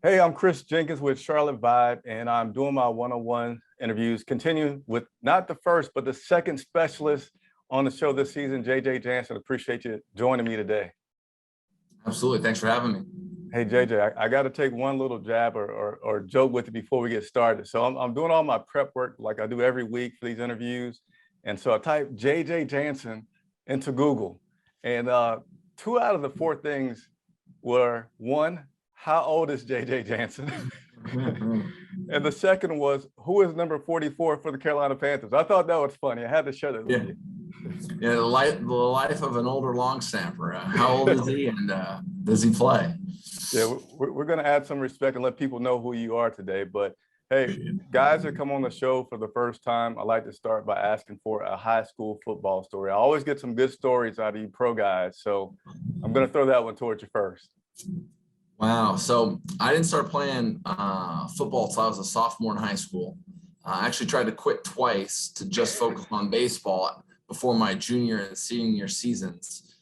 Hey, I'm Chris Jenkins with Charlotte Vibe, and I'm doing my one-on-one interviews, continuing with not the first, but the second specialist on the show this season, JJ Jansen. Appreciate you joining me today. Absolutely. Thanks for having me. Hey, JJ, I got to take one little jab or joke with you before we get started. So I'm doing all my prep work like I do every week for these interviews. And so I typed JJ Jansen into Google, and two out of the four things were, one, how old is JJ Jansen? And the second was, who is number 44 for the Carolina Panthers? I thought that was funny. I had to share that with you. Yeah, the life of an older long snapper. How old is he, and does he play? Yeah, we're going to add some respect and let people know who you are today. But hey, guys that come on the show for the first time, I like to start by asking for a high school football story. I always get some good stories out of you pro guys. So I'm going to throw that one towards you first. Wow. So I didn't start playing football until I was a sophomore in high school. I actually tried to quit twice to just focus on baseball before my junior and senior seasons.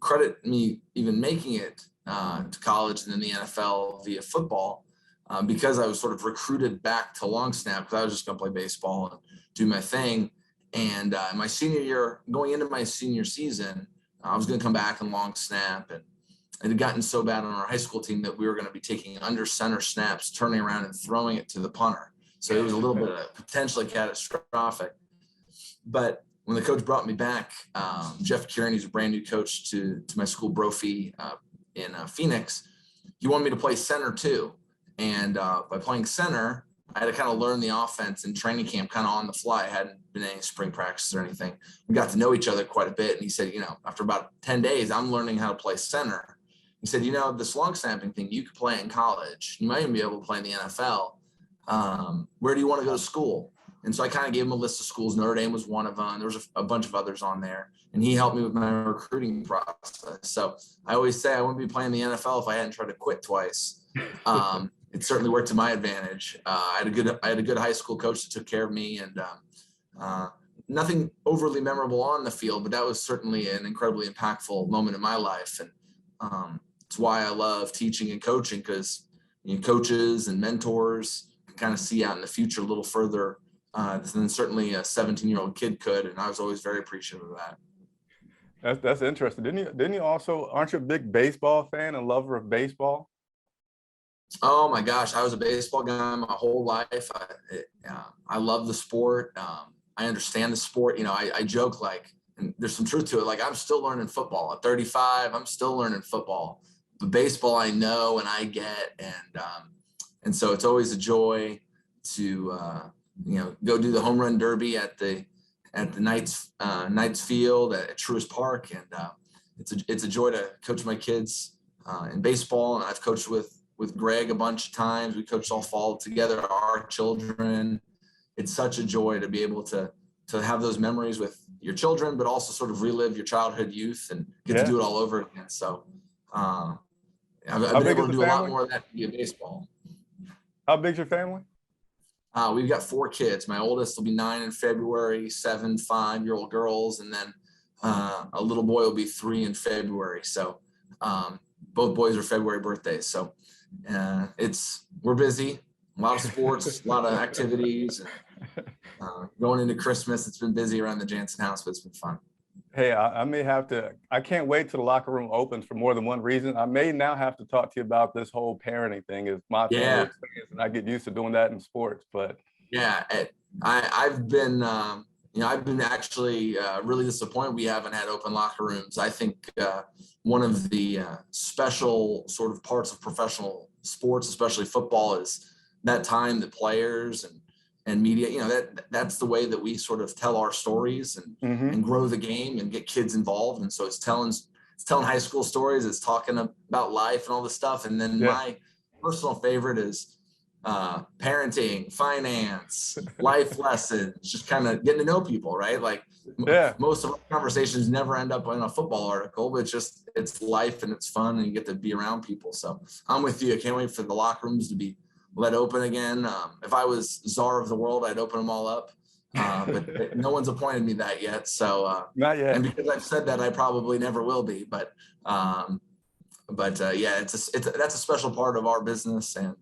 Credit me even making it to college and then the NFL via football because I was sort of recruited back to long snap because I was just going to play baseball and do my thing. And my senior year, going into my senior season, I was going to come back and long snap, and it had gotten so bad on our high school team that we were going to be taking under center snaps, turning around and throwing it to the punter. So it was a little bit potentially catastrophic. But when the coach brought me back, Jeff Kieran, who's a brand new coach to my school, Brophy, in Phoenix, he wanted me to play center too. And by playing center, I had to kind of learn the offense in training camp kind of on the fly. I hadn't been in any spring practice or anything. We got to know each other quite a bit. And he said, after about 10 days, I'm learning how to play center. He said, this long snapping thing, you could play in college. You might even be able to play in the NFL. Where do you want to go to school? And so I kind of gave him a list of schools. Notre Dame was one of them. There was a bunch of others on there. And he helped me with my recruiting process. So I always say I wouldn't be playing the NFL if I hadn't tried to quit twice. It certainly worked to my advantage. I had a good high school coach that took care of me, and nothing overly memorable on the field, but that was certainly an incredibly impactful moment in my life. And it's why I love teaching and coaching, because coaches and mentors can kind of see out in the future a little further than certainly a 17-year-old kid could. And I was always very appreciative of that. That's interesting. Didn't you also, aren't you a big baseball fan and lover of baseball? Oh my gosh, I was a baseball guy my whole life. I love the sport. I understand the sport. I joke, and there's some truth to it. I'm still learning football at 35. I'm still learning football. But baseball, I know and I get, and so it's always a joy to go do the home run derby at the Knights Field at Truist Park, and it's a joy to coach my kids in baseball. And I've coached with Greg a bunch of times. We coached all fall together, our children. It's such a joy to be able to have those memories with your children, but also sort of relive your childhood youth and get to do it all over again. So I've been able to do a lot more of that via baseball. How big's your family? We've got 4 kids. My oldest will be 9 in February, 7 5-year-old girls, and then a little boy will be 3 in February. So both boys are February birthdays. So we're busy, a lot of sports, a lot of activities. And, going into Christmas, it's been busy around the Jansen house, but it's been fun. Hey, I can't wait till the locker room opens for more than one reason. I may now have to talk to you about this whole parenting thing. Is my family experience, and I get used to doing that in sports. But yeah, I've been actually really disappointed we haven't had open locker rooms. I think one of the special sort of parts of professional sports, especially football, is that time that players and media, that's the way that we sort of tell our stories and grow the game and get kids involved. And so it's telling high school stories, it's talking about life and all this stuff. And then my personal favorite is parenting, finance, life lessons, just kind of getting to know people, right? Most of our conversations never end up in a football article, but it's life and it's fun and you get to be around people. So I'm with you. I can't wait for the locker rooms to be let open again. If I was czar of the world, I'd open them all up. But no one's appointed me that yet. So not yet. And because I've said that, I probably never will be. But Yeah, that's a special part of our business, and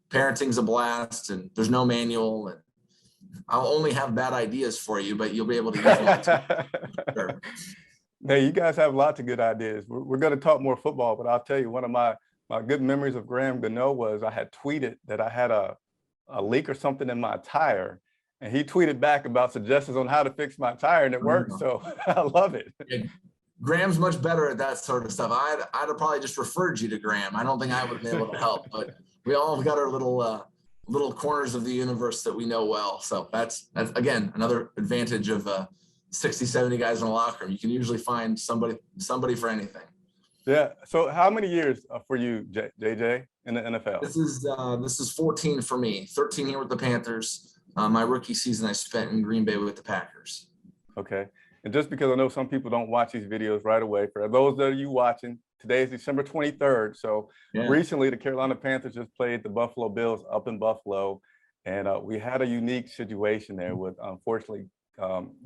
parenting's a blast, and there's no manual, and I'll only have bad ideas for you, but you'll be able to use them. Sure. Hey, you guys have lots of good ideas. We're going to talk more football, but I'll tell you, one of my good memories of Graham Gano was I had tweeted that I had a leak or something in my tire, and he tweeted back about suggestions on how to fix my tire, and it worked. So I love it. Yeah, Graham's much better at that sort of stuff. I'd have probably just referred you to Graham. I don't think I would have been able to help, but we all have got our little corners of the universe that we know well. So that's again another advantage of 60, 70 guys in a locker room. You can usually find somebody for anything. Yeah. So how many years for you, JJ, in the NFL? This is 14 for me. 13 here with the Panthers. My rookie season I spent in Green Bay with the Packers. Okay. And just because I know some people don't watch these videos right away, for those that are you watching, today is December 23rd. So recently the Carolina Panthers just played the Buffalo Bills up in Buffalo. And we had a unique situation there with, unfortunately,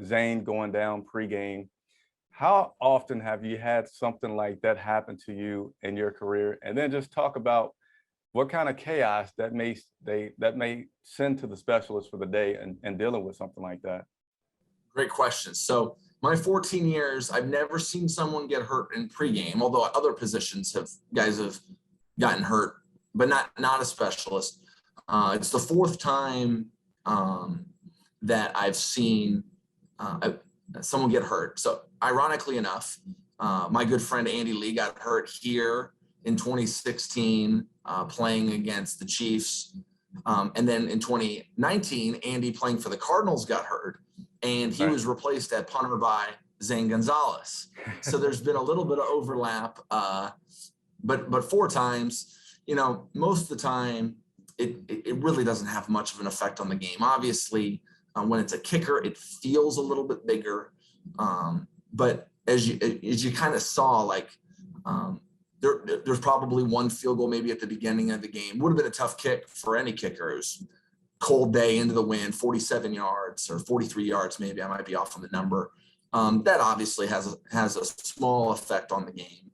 Zane going down pregame. How often have you had something like that happen to you in your career? And then just talk about what kind of chaos that may send to the specialists for the day and dealing with something like that. Great question. So my 14 years, I've never seen someone get hurt in pregame, although other positions guys have gotten hurt, but not a specialist. It's the fourth time that I've seen someone get hurt. So ironically enough, my good friend Andy Lee got hurt here in 2016 playing against the Chiefs. And then in 2019, Andy playing for the Cardinals got hurt, and he was replaced at punter by Zane Gonzalez. So there's been a little bit of overlap, but 4 times, most of the time, it really doesn't have much of an effect on the game. Obviously, when it's a kicker, it feels a little bit bigger. But as you kind of saw, like there's probably one field goal maybe at the beginning of the game. Would have been a tough kick for any kicker. It was cold day into the wind, 47 yards or 43 yards, maybe. I might be off on the number. That obviously has a small effect on the game.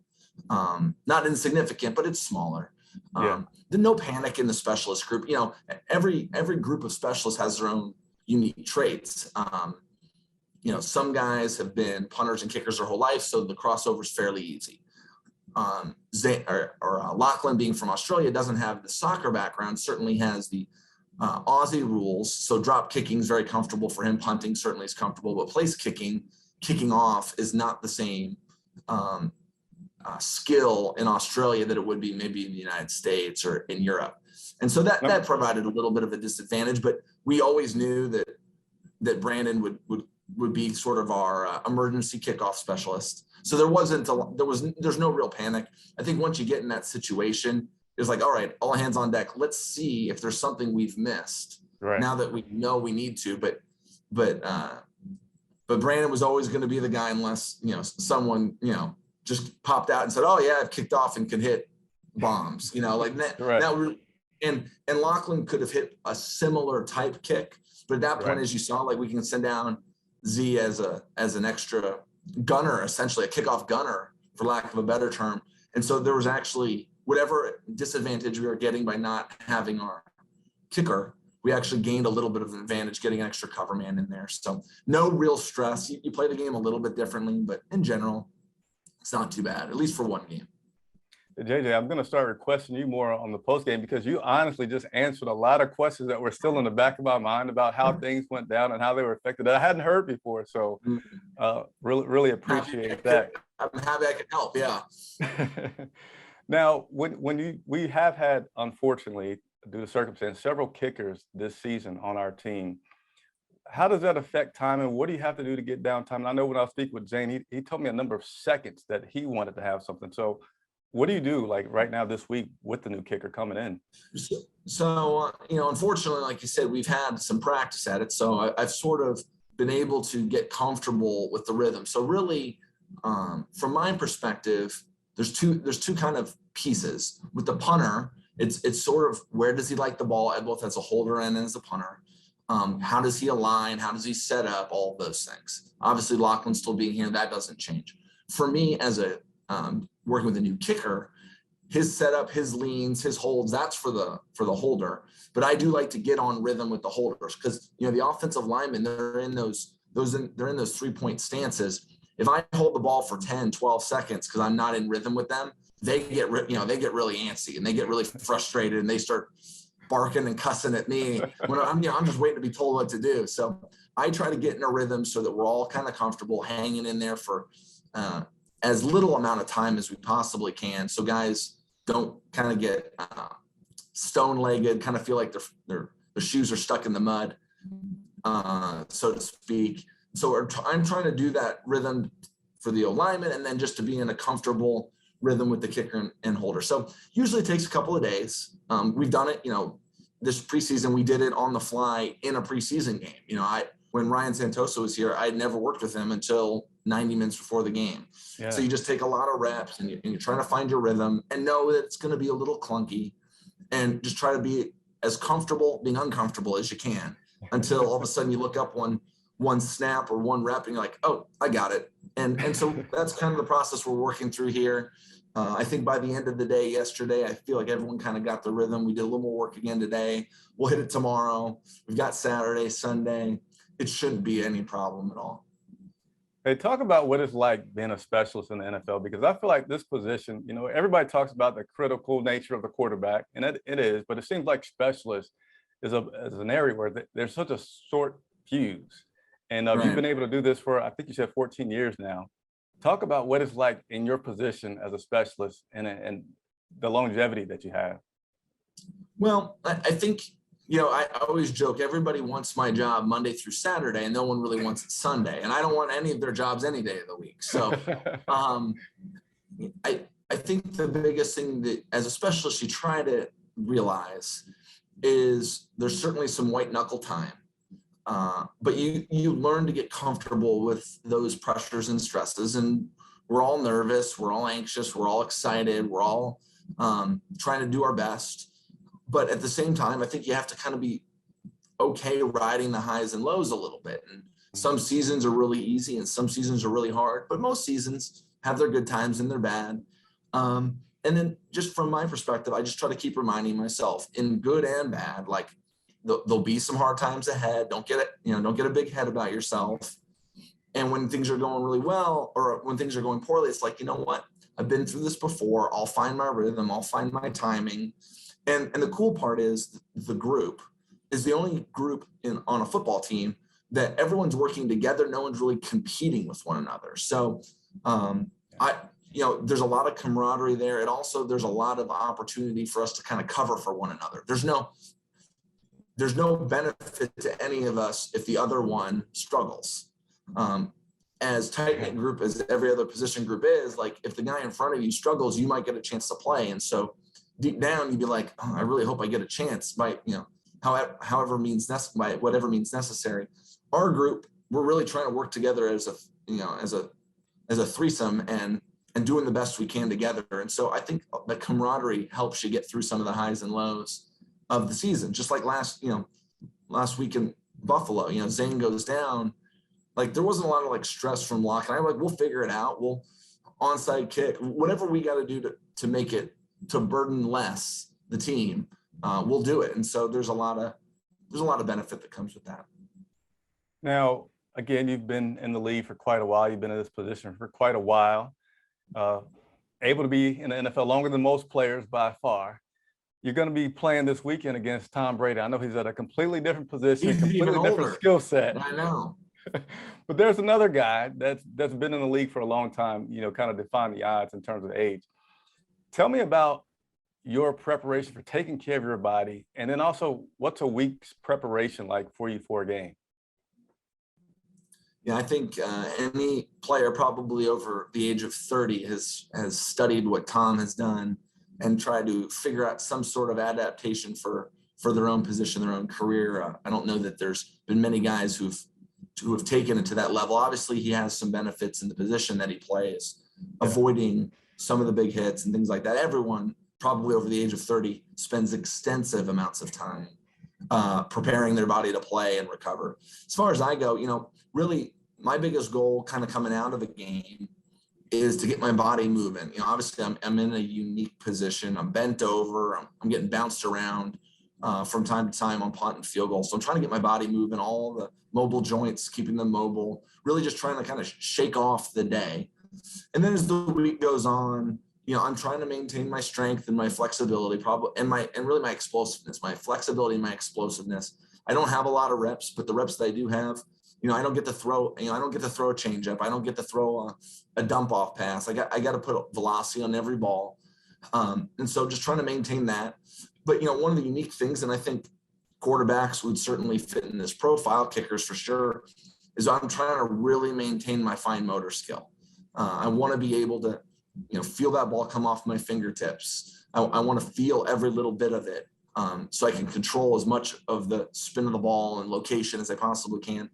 Not insignificant, but it's smaller. There's no panic in the specialist group. Every group of specialists has their own unique traits. Some guys have been punters and kickers their whole life, so the crossover is fairly easy. Lachlan, being from Australia, doesn't have the soccer background, certainly has the Aussie rules. So drop kicking is very comfortable for him. Punting certainly is comfortable, but place kicking off is not the same skill in Australia that it would be maybe in the United States or in Europe. And so that provided a little bit of a disadvantage, but we always knew that Brandon would be sort of our emergency kickoff specialist. So there's no real panic. I think once you get in that situation, it's like, all right, all hands on deck. Let's see if there's something we've missed now that we know we need to. But Brandon was always going to be the guy unless someone just popped out and said, oh yeah, I've kicked off and can hit bombs. Like that. And Lachlan could have hit a similar type kick, but at that point, as you saw, like we can send down Z as an extra gunner, essentially a kickoff gunner, for lack of a better term. And so there was actually whatever disadvantage we were getting by not having our kicker, we actually gained a little bit of an advantage getting an extra cover man in there. So no real stress. You play the game a little bit differently, but in general, it's not too bad, at least for one game. JJ, I'm going to start requesting you more on the post game, because you honestly just answered a lot of questions that were still in the back of my mind about how things went down and how they were affected that I hadn't heard before. So really appreciate that. I'm happy I can help. Yeah. Now, we have had, unfortunately, due to circumstance, several kickers this season on our team. How does that affect timing? What do you have to do to get down time? And I know when I was speaking with Zane, he told me a number of seconds that he wanted to have something. So what do you do like right now this week with the new kicker coming in? So unfortunately, like you said, we've had some practice at it. So I've sort of been able to get comfortable with the rhythm. So really, from my perspective, there's two kind of pieces. With the punter, it's sort of, where does he like the ball, both as a holder and as a punter? How does he align? How does he set up? All of those things. Obviously, Lachlan still being here, that doesn't change. For me as a working with a new kicker, his setup, his leans, his holds, that's for the holder. But I do like to get on rhythm with the holders because, you know, the offensive linemen, they're in those 3-point stances. If I hold the ball for 10, 12 seconds because I'm not in rhythm with them, they get really antsy and they get really frustrated and they start barking and cussing at me when I'm just waiting to be told what to do. So I try to get in a rhythm so that we're all kind of comfortable hanging in there for as little amount of time as we possibly can. So guys don't kind of get stone-legged, kind of feel like their shoes are stuck in the mud, so to speak. So I'm trying to do that rhythm for the alignment and then just to be in a comfortable rhythm with the kicker and holder. So usually it takes a couple of days. We've done it, you know, this preseason, we did it on the fly in a preseason game. You know, when Ryan Santoso was here, I had never worked with him until 90 minutes before the game. Yeah. So you just take a lot of reps and you're trying to find your rhythm and know that it's going to be a little clunky and just try to be as comfortable being uncomfortable as you can until all of a sudden you look up one snap or one rep and you're like, oh, I got it. And so that's kind of the process we're working through here. I think by the end of the day yesterday, I feel like everyone kind of got the rhythm. We did a little more work again today. We'll hit it tomorrow. We've got Saturday, Sunday. It shouldn't be any problem at all. Hey, talk about what it's like being a specialist in the NFL, because I feel like this position, you know, everybody talks about the critical nature of the quarterback, and it is, but it seems like specialist is an area where there's such a short fuse. And right. You've been able to do this for, I think you said 14 years now. Talk about what it's like in your position as a specialist and the longevity that you have. Well, I think, you know, I always joke, everybody wants my job Monday through Saturday and no one really wants it Sunday. And I don't want any of their jobs any day of the week. So I think the biggest thing that as a specialist you try to realize is there's certainly some white knuckle time. But you learn to get comfortable with those pressures and stresses, and we're all nervous, we're all anxious, we're all excited, we're all trying to do our best. But at the same time, I think you have to kind of be okay riding the highs and lows a little bit. And some seasons are really easy and some seasons are really hard, but most seasons have their good times and their bad. And then just from my perspective, I just try to keep reminding myself in good and bad, like, there'll be some hard times ahead. Don't get a big head about yourself. And when things are going really well, or when things are going poorly, it's like, you know what? I've been through this before. I'll find my rhythm. I'll find my timing. And the cool part is the group is the only group on a football team that everyone's working together. No one's really competing with one another. So there's a lot of camaraderie there. And also there's a lot of opportunity for us to kind of cover for one another. There's no benefit to any of us if the other one struggles. As tight-knit group as every other position group is, like if the guy in front of you struggles, you might get a chance to play. And so deep down, you'd be like, oh, I really hope I get a chance by, whatever means necessary. Our group, we're really trying to work together as a threesome and doing the best we can together. And so I think the camaraderie helps you get through some of the highs and lows of the season. Just like last week in Buffalo, Zane goes down, like there wasn't a lot of like stress from Locke. And I'm like, we'll figure it out. We'll onside kick, whatever we got to do to make it, to burden less the team, we'll do it. And so there's a lot of benefit that comes with that. Now, again, you've been in the league for quite a while. You've been in this position for quite a while, able to be in the NFL longer than most players by far. You're going to be playing this weekend against Tom Brady. I know he's at a completely different position, completely different skill set. I know. But there's another guy that's been in the league for a long time, kind of define the odds in terms of age. Tell me about your preparation for taking care of your body, and then also what's a week's preparation like for you for a game? Yeah, I think any player probably over the age of 30 has studied what Tom has done and tried to figure out some sort of adaptation for their own position, their own career. I don't know that there's been many guys who have taken it to that level. Obviously, he has some benefits in the position that he plays, avoiding some of the big hits and things like that. Everyone probably over the age of 30 spends extensive amounts of time preparing their body to play and recover. As far as I go, really my biggest goal kind of coming out of the game is to get my body moving. Obviously I'm in a unique position. I'm bent over, I'm getting bounced around from time to time on punt and field goal. So I'm trying to get my body moving, all the mobile joints, keeping them mobile, really just trying to kind of shake off the day. And then as the week goes on, I'm trying to maintain my strength and my flexibility, and really my explosiveness, my flexibility and my explosiveness. I don't have a lot of reps, but the reps that I do have, I don't get to throw, I don't get to throw a changeup. I don't get to throw a dump off pass. I got to put velocity on every ball. And so just trying to maintain that. But, one of the unique things, and I think quarterbacks would certainly fit in this profile, kickers for sure, is I'm trying to really maintain my fine motor skill. I want to be able to, feel that ball come off my fingertips. I want to feel every little bit of it, so I can control as much of the spin of the ball and location as I possibly can.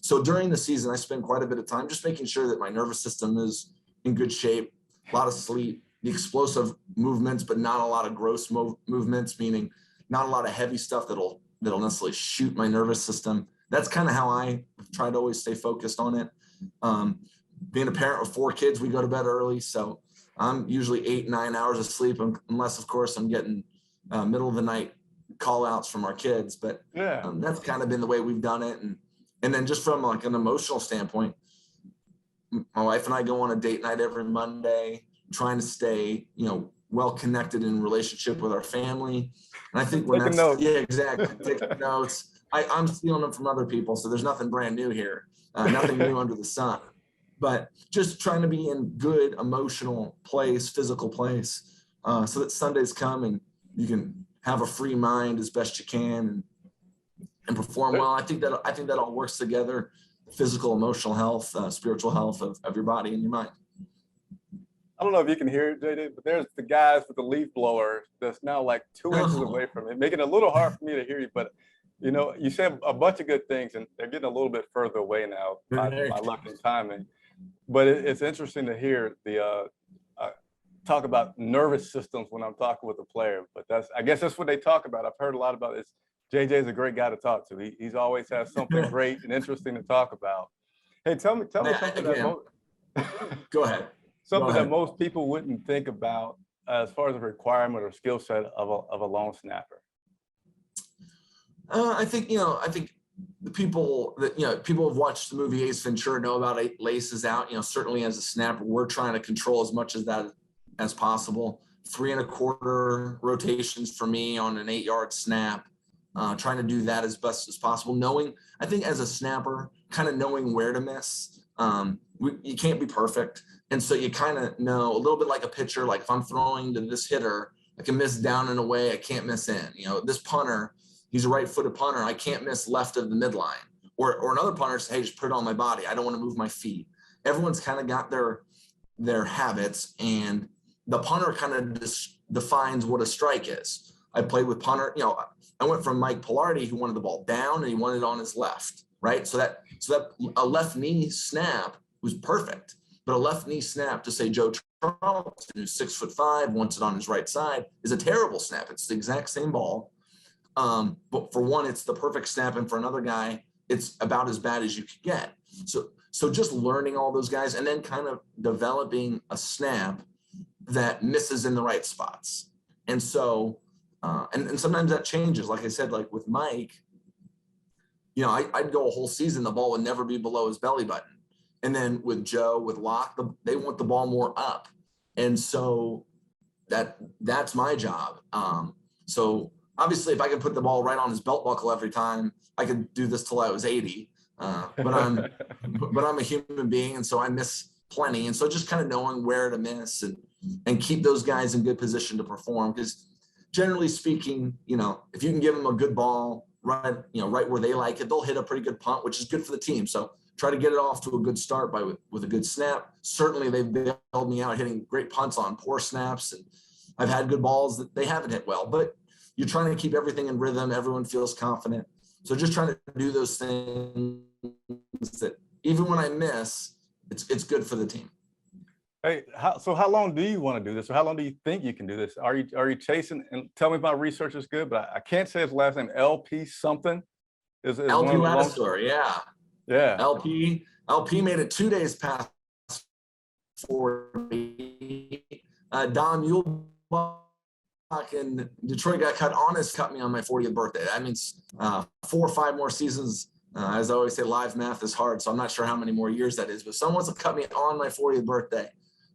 So during the season, I spend quite a bit of time just making sure that my nervous system is in good shape, a lot of sleep, the explosive movements, but not a lot of gross movements, meaning not a lot of heavy stuff that'll necessarily shoot my nervous system. That's kind of how I try to always stay focused on it. Being a parent with 4 kids, we go to bed early. So I'm usually 8-9 hours of sleep, unless of course I'm getting middle of the night call outs from our kids. But that's kind of been the way we've done it. And then just from like an emotional standpoint, my wife and I go on a date night every Monday, trying to stay, well connected in relationship with our family. And I think exactly. Taking notes. I'm stealing them from other people. So there's nothing brand new here, nothing new under the sun. But just trying to be in good emotional place, physical place, so that Sundays come and you can have a free mind as best you can and perform well. I think that all works together: physical, emotional health, spiritual health of your body and your mind. I don't know if you can hear it, JD, but there's the guys with the leaf blower that's now like 2 inches away from me, making it a little hard for me to hear you. But you said a bunch of good things, and they're getting a little bit further away now by luck and timing. But it's interesting to hear the talk about nervous systems when I'm talking with a player. But I guess that's what they talk about. I've heard a lot about this. JJ's a great guy to talk to. He's always has something great and interesting to talk about. Hey, tell me something again, go ahead. Something that most people wouldn't think about as far as a requirement or skill set of a long snapper. I think the people that people have watched the movie Ace Ventura know about laces out. Certainly as a snapper, we're trying to control as much of that as possible. 3 1/4 rotations for me on an 8-yard snap. Trying to do that as best as possible. I think as a snapper, kind of knowing where to miss. You can't be perfect. And so you kind of know a little bit like a pitcher, like if I'm throwing to this hitter, I can miss down and away. I can't miss in. This punter, he's a right-footed punter. I can't miss left of the midline. Or another punter says, hey, just put it on my body. I don't want to move my feet. Everyone's kind of got their habits, and the punter kind of defines what a strike is. I played with punter. I went from Mike Pilardi, who wanted the ball down and he wanted it on his left, right? So that a left knee snap was perfect. But a left knee snap to say Joe Charlton, who's 6'5", wants it on his right side, is a terrible snap. It's the exact same ball. But for one, it's the perfect snap. And for another guy, it's about as bad as you could get. So just learning all those guys and then kind of developing a snap that misses in the right spots. And so, and sometimes that changes. Like I said, like with Mike, I'd go a whole season, the ball would never be below his belly button. And then with Joe, with Locke, they want the ball more up. And so that's my job. So obviously if I could put the ball right on his belt buckle every time, I could do this till I was 80. But I'm a human being. And so I miss plenty. And so just kind of knowing where to miss and keep those guys in good position to perform. Because generally speaking, if you can give them a good ball right where they like it, they'll hit a pretty good punt, which is good for the team. So try to get it off to a good start with a good snap. Certainly they've bailed me out hitting great punts on poor snaps. And I've had good balls that they haven't hit well, but you're trying to keep everything in rhythm. Everyone feels confident. So just trying to do those things that even when I miss, it's good for the team. Hey, how long do you want to do this, or how long do you think you can do this? Are you chasing? And tell me if my research is good, but I can't say his last name. LP something. Is LP Ladistor, yeah. Yeah. LP made it 2 days past 40. Don Muehlbach in Detroit cut me on my 40th birthday. That means 4 or 5 more seasons. As I always say, live math is hard, so I'm not sure how many more years that is, but someone wants to cut me on my 40th birthday.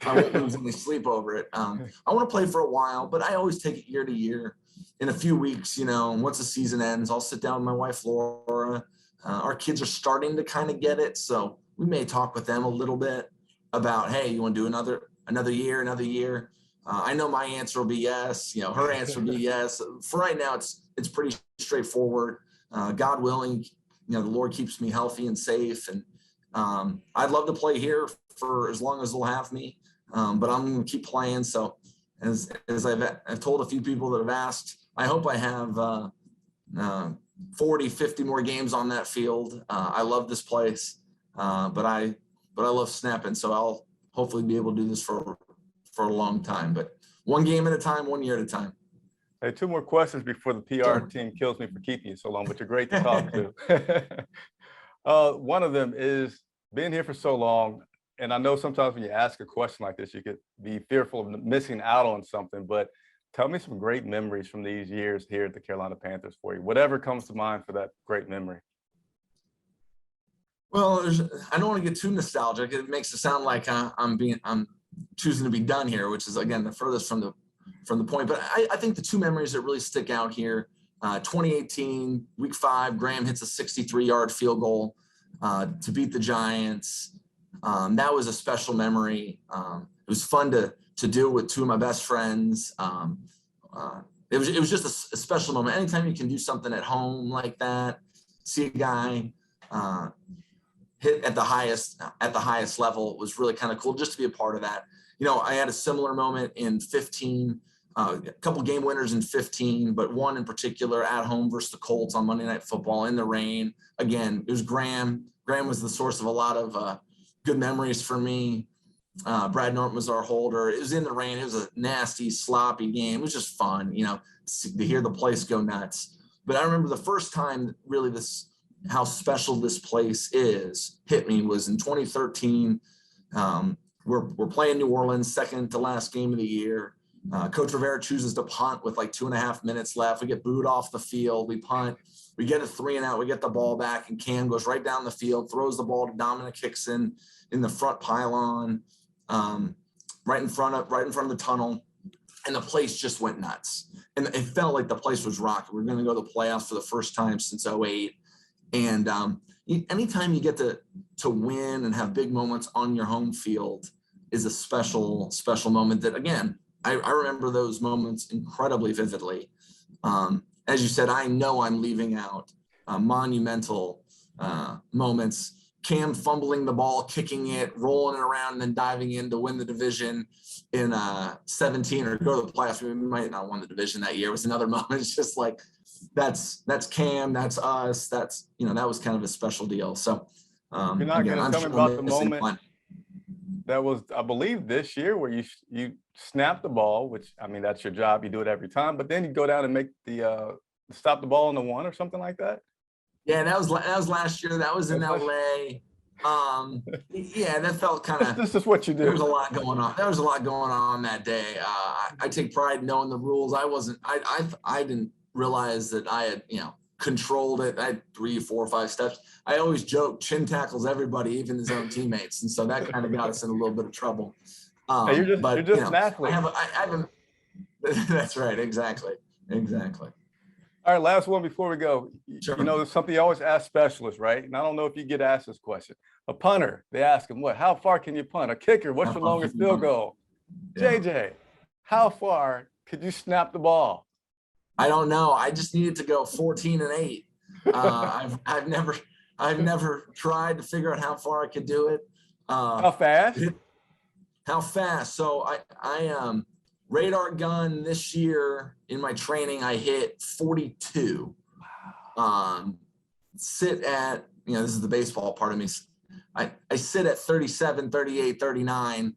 I won't lose any sleep over it. I want to play for a while, but I always take it year to year. In a few weeks, once the season ends, I'll sit down with my wife, Laura. Our kids are starting to kind of get it, so we may talk with them a little bit about, hey, you want to do another year? I know my answer will be yes. Her answer will be yes. For right now, it's pretty straightforward. God willing, the Lord keeps me healthy and safe, and I'd love to play here for as long as they'll have me. But I'm going to keep playing. So as I've told a few people that have asked, I hope I have 40, 50 more games on that field. I love this place, but I love snapping. So I'll hopefully be able to do this for a long time, but one game at a time, 1 year at a time. Hey, 2 more questions before the PR team kills me for keeping you so long, but you're great to talk to. One of them is being here for so long. And I know sometimes when you ask a question like this, you could be fearful of missing out on something, but tell me some great memories from these years here at the Carolina Panthers for you, whatever comes to mind for that great memory. Well, I don't want to get too nostalgic. It makes it sound like I'm choosing to be done here, which is, again, the furthest from the point. But I think the 2 memories that really stick out here, 2018, week 5, Graham hits a 63-yard field goal to beat the Giants. That was a special memory. It was fun to do with 2 of my best friends. It was just a special moment. Anytime you can do something at home like that, see a guy hit at the highest level, was really kind of cool just to be a part of that. I had a similar moment in 15, a couple game winners in 15, but one in particular at home versus the Colts on Monday Night Football in the rain. Again, it was Graham. Graham was the source of a lot of good memories for me. Brad Norton was our holder. It was in the rain. It was a nasty, sloppy game. It was just fun, to hear the place go nuts. But I remember the first time really how special this place is hit me was in 2013. We're playing New Orleans, second to last game of the year. Coach Rivera chooses to punt with like 2.5 minutes left. We get booed off the field. We punt. We get a 3 and out. We get the ball back, and Cam goes right down the field, throws the ball to Dominic Hickson in the front pylon, right in front of the tunnel, and the place just went nuts. And it felt like the place was rocking. We're going to go to the playoffs for the first time since 2008. And anytime you get to win and have big moments on your home field is a special moment that, again, I remember those moments incredibly vividly. As you said, I know I'm leaving out monumental moments. Cam fumbling the ball, kicking it, rolling it around, and then diving in to win the division in 17 or go to the playoffs. We might not won the division that year. It was another moment. It's just like, that's Cam, that's us. That's, that was kind of a special deal. So you're not going to tell me about the moment that was, I believe, this year where you snap the ball, which, I mean, that's your job. You do it every time, but then you go down and make the stop the ball on the 1 or something like that. Yeah, that was last year. That was in LA. Yeah, that felt kind of. This is what you do. There was a lot going on. There was a lot going on that day. I take pride in knowing the rules. I didn't realize that I had controlled it. I had 3, 4, 5 steps. I always joke, chin tackles everybody, even his own teammates, and so that kind of got us in a little bit of trouble. You're just an athlete. I haven't. That's right. Exactly. All right, last one before we go. Sure. There's something you always ask specialists, right? And I don't know if you get asked this question. A punter, they ask him, how far can you punt? A kicker, what's your longest field goal? Yeah. JJ, how far could you snap the ball? I don't know. I just needed to go 14 and 8. I've never tried to figure out how far I could do it. How fast? How fast? So I radar gun this year in my training, I hit 42. Sit at, this is the baseball part of me. I sit at 37, 38, 39,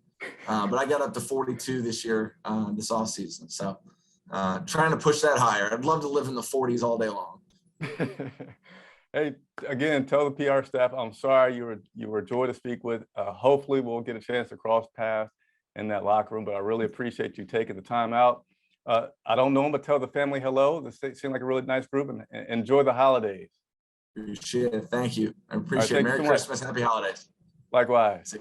but I got up to 42 this year, this off season. So trying to push that higher. I'd love to live in the 40s all day long. Hey, again, tell the PR staff, I'm sorry, you were a joy to speak with. Hopefully we'll get a chance to cross paths in that locker room, but I really appreciate you taking the time out. I don't know them, but tell the family hello. This seemed like a really nice group, and enjoy the holidays. Appreciate it. Thank you. I All right, appreciate it. thank you Merry so much. Christmas. Happy holidays. Likewise.